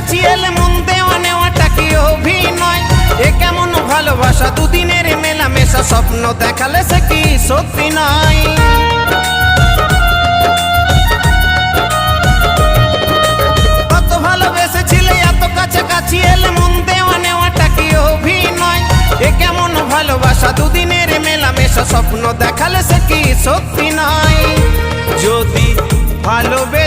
কাছাকাছি এলে মন দেওয়া নেওয়াটা কি অভিনয়? এ কেমন ভালোবাসা, দুদিনের মেলামেশা, স্বপ্ন দেখালে সে কি সত্যি নয়? কত ভালোবেসেছিলে, এত কাছাকাছি এলে মন দেওয়া নেওয়াটা কি অভিনয়? এ কেমন ভালোবাসা, দুদিনের মেলামেশা, স্বপ্ন দেখালে সে কি সত্যি নয়? যদি ভালোবেসে